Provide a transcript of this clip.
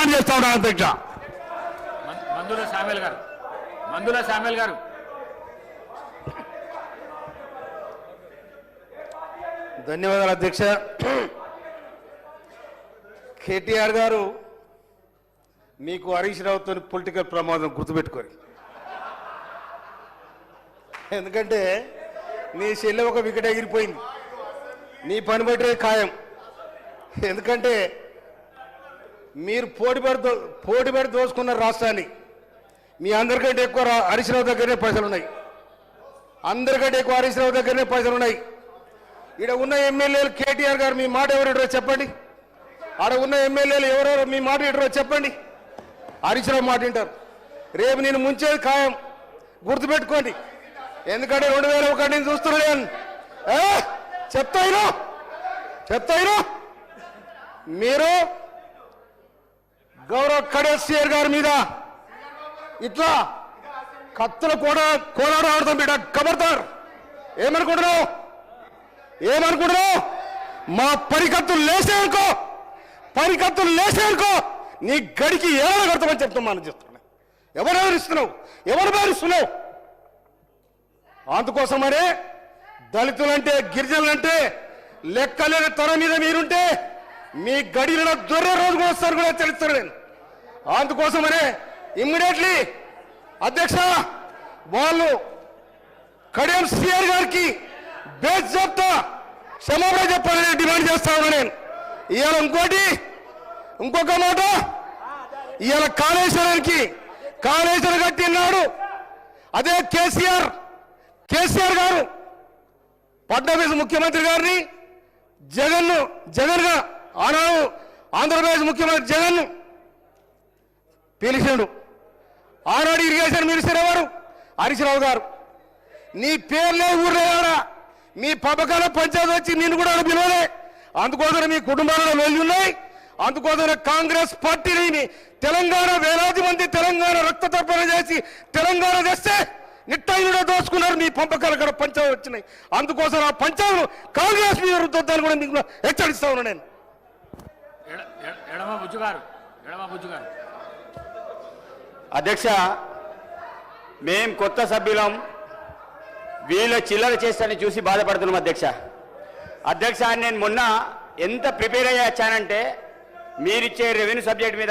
Demand చేస్తా ఉన్నాను అధ్యక్ష. మందుల శామ్యూల్ గారు ధన్యవాదాలు అధ్యక్ష. కేటీఆర్ గారు మీకు హరీష్ రావుతో పొలిటికల్ ప్రమాదం గుర్తుపెట్టుకోరు. ఎందుకంటే నీ చెల్లె ఒక వికెట్ ఎగిరిపోయింది, నీ పని బట్టే ఖాయం. ఎందుకంటే మీరు పోటీపడి దోచుకున్న రాష్ట్రాన్ని. మీ అందరికంటే ఎక్కువ హరీష్ రావు దగ్గరనే పైసలు ఉన్నాయి, అందరికంటే ఎక్కువ హరీష్ రావు దగ్గరనే పైసలు ఉన్నాయి. ఇక్కడ ఉన్న ఎమ్మెల్యేలు కేటీఆర్ గారు మీ మాట ఎవరు చెప్పండి, ఆడ ఉన్న ఎమ్మెల్యేలు ఎవరెవరు మీ మాట వింటారో చెప్పండి. హరీష్ రావు మాట వింటారు. రేపు నేను ముంచేది ఖాయం, గుర్తుపెట్టుకోండి. ఎందుకంటే 2001 నుంచి చూస్తున్నాను. చెప్తాయినా మీరు గౌరవ కేసీఆర్ గారి మీద ఇట్లా కత్తులు కోడాడు ఆడుతాం బిడ్డ. కబర్దార్. ఏమనుకుంటున్నావు? మా పరికత్తులు లేసేనుకో నీ గడికి ఏమైనా కడతామని చెప్తామని చెప్తున్నా. ఎవరు బెదిరిస్తున్నావు? అందుకోసమనే దళితులంటే గిరిజనులంటే లెక్కలేని తన మీద మీరుంటే మీ గడిలో దొర్రే రోజు కూడా వస్తారు కూడా తెలుస్తారు. నేను అందుకోసమనే ఇమ్మీడియట్లీ అధ్యక్ష వాళ్ళు కడియం సిఆర్ గారికి బేజాబ్తా క్షమాపణ చెప్పాలని డిమాండ్ చేస్తా ఉన్నా నేను. ఇవాళ ఇంకొక మాట, ఇవాళ కాళేశ్వరం కట్టినాడు అదే కేసీఆర్ గారు ఫడ్నవీస్ ముఖ్యమంత్రి గారిని జగన్ గా ఆనాడు ఆంధ్రప్రదేశ్ ముఖ్యమంత్రి జగన్ పిలిచాడు. ఆనాడు ఇరిగేషన్ మినిస్టర్ ఎవరు? హరీష్ రావు గారు. నీ పేర్లే ఊర్లే మీ పథకాల పంచాయతీ వచ్చి నిన్ను కూడా పిలవలే. అందుకోసం మీ కుటుంబాలలో వెళ్ళి ఉన్నాయి. అందుకోసం కాంగ్రెస్ పార్టీని తెలంగాణ వేలాది మంది తెలంగాణ రక్త తర్పణ చేసి తెలంగాణ తెస్తే నిట్టాయిలో దోచుకున్నారు. మీ పంపకాలు కూడా పంచాయతీ వచ్చినాయి. అందుకోసం ఆ పంచాయతీలు కాంగ్రెస్ మీద రుద్దాన్ని కూడా మీకు హెచ్చరిస్తా ఉన్నా నేను. అధ్యక్ష, మేం కొత్త సభ్యులం, వీళ్ళ చిల్లర చేస్తాన్ని చూసి బాధపడుతున్నాం అధ్యక్ష. నేను మొన్న ఎంత ప్రిపేర్ అయ్యి వచ్చానంటే మీరిచ్చే రెవెన్యూ సబ్జెక్ట్ మీద